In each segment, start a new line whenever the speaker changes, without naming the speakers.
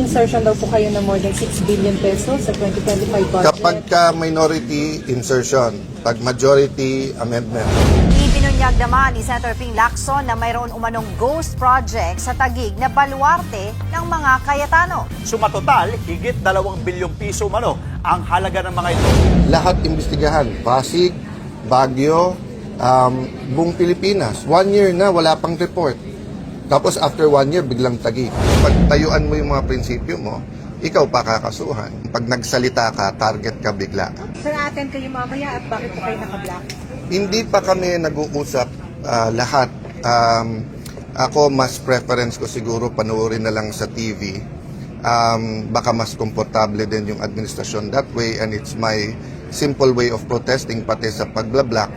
insertion daw po kayo ng more than 6 billion pesos sa 2025 budget.
Kapag ka minority insertion, pag majority amendment.
Ibinunyag naman ni Senator Ping Lacson na mayroon umanong ghost project sa Taguig na baluarte ng mga Cayetano.
Sumatotal, higit 2 bilyong piso umano ang halaga ng mga ito.
Lahat imbestigahan. Pasig, Baguio, buong Pilipinas. 1 year na, wala pang report. Tapos after 1 year, biglang Taguig. Pag tayuan mo yung mga prinsipyo mo, ikaw pa kakasuhan. Pag nagsalita ka, target ka bigla.
Sir, attend kayo mamaya at bakit po kayo naka-block?
Hindi pa kami nag-uusap lahat. Ako, mas preference ko siguro panoorin na lang sa TV. Baka mas komportable din yung administrasyon that way, and it's my simple way of protesting pati sa pagbla-block.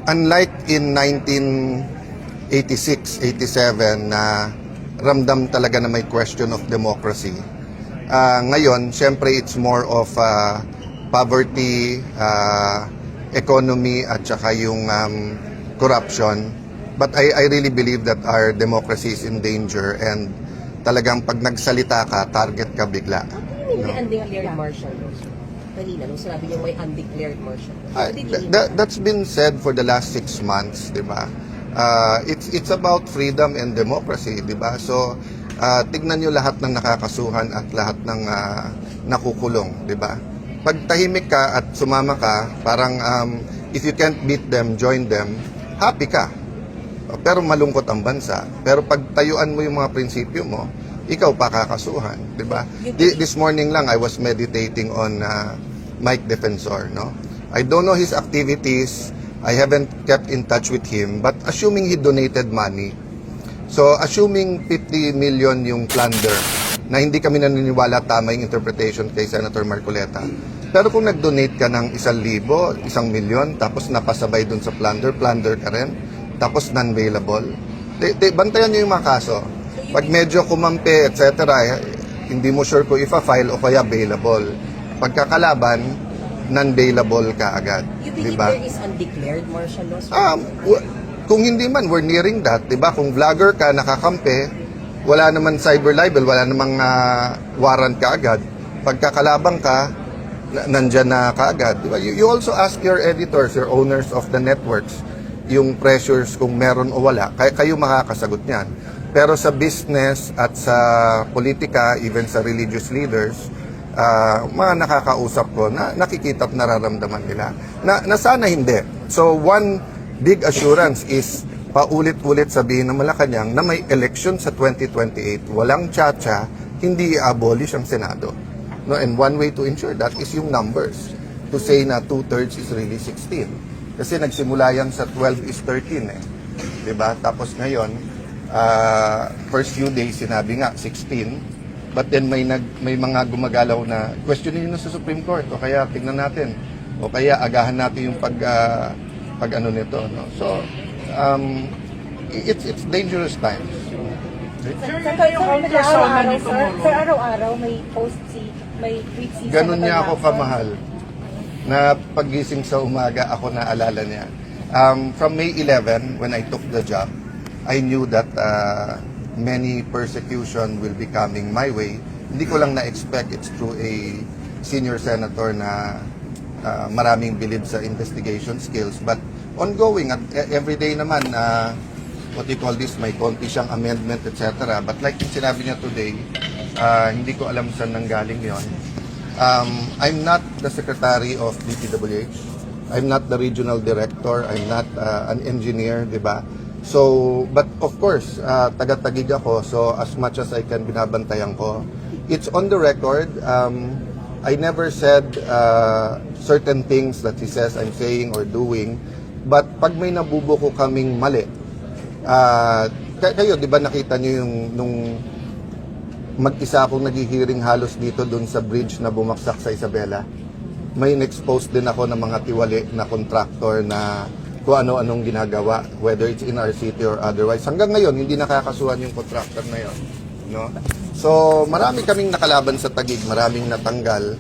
Unlike in 1986, 87 na ramdam talaga na may question of democracy. Ngayon, syempre it's more of poverty, economy at saka yung corruption. But I really believe that our democracy is in danger, and talagang pag nagsalita ka, target ka bigla.
May undeclared martial law. Kanina, nung sinabi niyo may undeclared martial law.
That's been said for the last 6 months, di ba? It's about freedom and democracy, di ba? So, tignan nyo lahat ng nakakasuhan at lahat ng nakukulong, di ba? Pag tahimik ka at sumama ka, parang if you can't beat them, join them, happy ka. Pero malungkot ang bansa. Pero pag tayuan mo yung mga prinsipyo mo, ikaw pa kakasuhan, di ba? This morning lang, I was meditating on Mike Defensor, no? I don't know his activities. I haven't kept in touch with him. But assuming he donated money, so assuming 50 million yung plunder, na hindi kami naniniwala tama yung interpretation kay Senator Marcoleta. Pero kung nag-donate ka ng 1,000, 1,000,000, tapos napasabay dun sa plunder ka rin, tapos non-bailable, bantayan nyo yung mga kaso. Pag medyo kumampi, etc., hindi mo sure kung ifa-file o kaya bailable. Pagkakalaban, non-bailable ka agad.
You believe
diba?
there is undeclared martial law?
Kung hindi man, we're nearing that. Diba? Kung vlogger ka, nakakampi, wala naman cyber libel, wala namang warrant ka agad. Pagkakalabang ka, nandyan na kaagad. Diba? You also ask your editors, your owners of the networks, yung pressures kung meron o wala. Kayo makakasagot niyan. Pero sa business at sa politika, even sa religious leaders, mga nakakausap ko na nakikita at nararamdaman nila na sana hindi. So one big assurance is paulit-ulit sabihin ng Malacanang na may election sa 2028, walang tsa-tsa, hindi i-abolish ang Senado. No, and one way to ensure that is yung numbers. To say na 2/3 is really 16. Kasi nagsimula yan sa 12 is 13 eh. Diba? Tapos ngayon, first few days sinabi nga 16, but then may mga gumagalaw na questionin nyo sa Supreme Court, o kaya tignan natin, o kaya agahan natin yung pag ano nito, no? So it's dangerous times.
Sir, araw-araw may post may tweet si
Ganun niya ako kamahal, na paggising sa umaga ako naalala niya. From May 11, when I took the job, I knew that many persecution will be coming my way. Hindi ko lang na-expect it's through a senior senator na maraming bilib sa investigation skills. But ongoing, at every day naman, what you call this, may konti siyang amendment, etc. But like yung sinabi niya today, hindi ko alam saan nanggaling yon. I'm not the secretary of DPWH. I'm not the regional director. I'm not an engineer, di ba? So, but of course, taga-Taguig ako, so as much as I can, binabantayan ko. It's on the record. I never said certain things that he says I'm saying or doing, but pag may nabubuko kaming mali, kayo, di ba nakita niyo yung nung mag-isa akong naghihiring halos dito dun sa bridge na bumaksak sa Isabela? May in-expose din ako ng mga tiwali na contractor na kung ano-anong ginagawa, whether it's in our city or otherwise. Hanggang ngayon, hindi nakakasuhan yung contractor na yun. No? So, marami kaming nakalaban sa Taguig, maraming natanggal,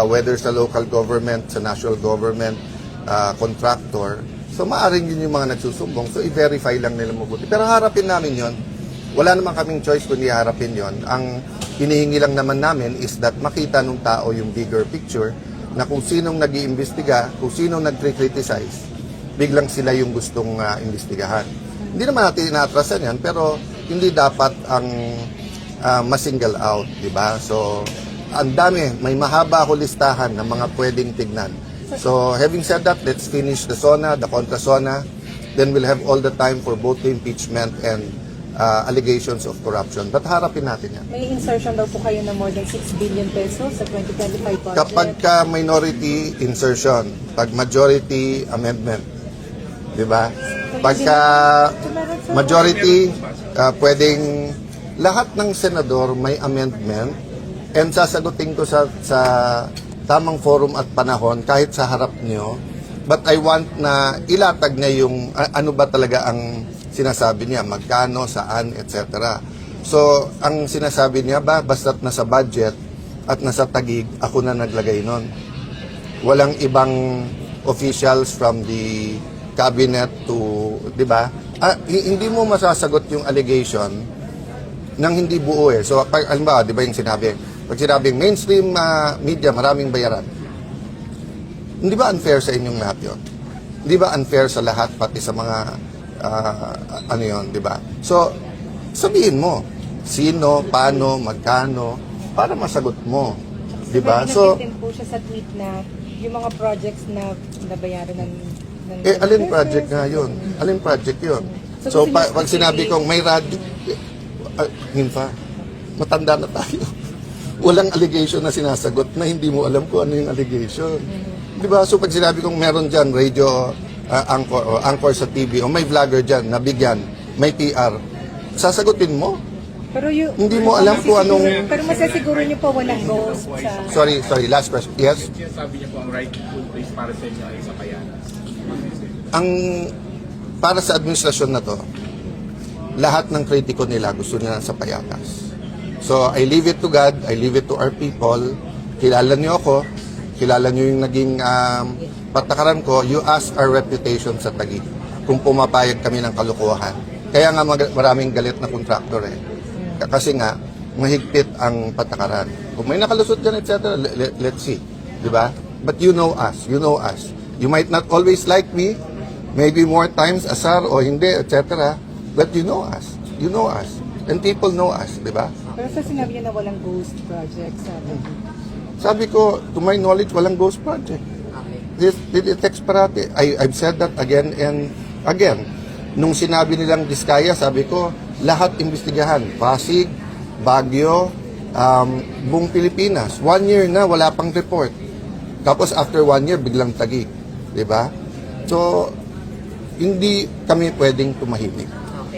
whether sa local government, sa national government, contractor. So, maaaring yun yung mga nagsusumbong. So, i-verify lang nila mabuti. Pero harapin namin yun. wala naman kaming choice kundi harapin yon. Ang hinihingi lang naman namin is that makita ng tao yung bigger picture na kung sinong nag-iimbestiga, kung sinong nag-criticize, biglang sila yung gustong imbestigahan. Hindi naman natin inaatrasan yan, pero hindi dapat ang ma-single out, di ba? So, ang dami, may mahaba ako listahan ng mga pwedeng tignan. So, having said that, let's finish the SONA, the contra-SONA, then we'll have all the time for both the impeachment and allegations of corruption. But harapin natin yan.
May insertion daw po kayo na more than 6 billion pesos sa 2025 budget.
Kapag ka minority insertion, pag majority amendment, di ba? Pagka majority, pwedeng lahat ng senador may amendment and sasagutin ko sa tamang forum at panahon kahit sa harap nyo. But I want na ilatag niya yung ano ba talaga ang sinasabi niya, magkano, saan, etc. So, ang sinasabi niya ba, basta't nasa budget at nasa tagig, ako na naglagay nun. Walang ibang officials from the cabinet to, di ba? Hindi mo masasagot yung allegation nang hindi buo eh. So, alam ba, di ba yung sinabi? Pag sinabing mainstream media, maraming bayaran. Hindi ba unfair sa inyong lahat yun? Hindi ba unfair sa lahat, pati sa mga ano yun, di ba? So, sabihin mo, sino, paano, magkano, para masagot mo. Di ba? So,
may po siya sa tweet na yung mga projects na nabayaran ng
alin project nga yun? Alin project yun? So, pag sinabi kong may radyo, Hinfa, matanda na tayo. Walang allegation na sinasagot na hindi mo alam kung ano yung allegation. Di ba? So, pag sinabi kong meron dyan, radio, anchor o anchor sa TV o may vlogger dyan, nabigyan, may PR, sasagutin mo.
Pero
Hindi mo alam kung anong...
Pero masasiguro niyo po walang ghost sa...
Sorry, last question. Yes?
Sabi niya po ang right food place para sa inyo ay sa Payanas.
Ang para sa administrasyon na to, lahat ng kritiko nila gusto nila sa Payatas. So, I leave it to God, I leave it to our people. Kilala niyo ako, kilala niyo yung naging patakaran ko, you ask our reputation sa Taguig kung pumapayag kami ng kalokohan. Kaya nga maraming galit na kontraktor eh. Kasi nga, mahigpit ang patakaran. Kung may nakalusot dyan, etc., let's see. Di ba? But you know us. You know us. You might not always like me, maybe more times asar o hindi, etc. But you know us. You know us. And people know us. Di ba?
Pero sa sinabi niyo na walang ghost project sa
Sabi ko, to my knowledge, walang ghost project. It takes parati. I've said that again and again. Nung sinabi nilang Diskaya, sabi ko, lahat imbestigahan. Pasig, Baguio, buong Pilipinas. 1 year na, wala pang report. Tapos after 1 year, biglang Taguig. Diba? So, hindi kami pwedeng tumahimik.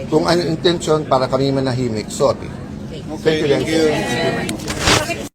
Kung ano intention para kami manahimik, sorry.
Okay, thank you.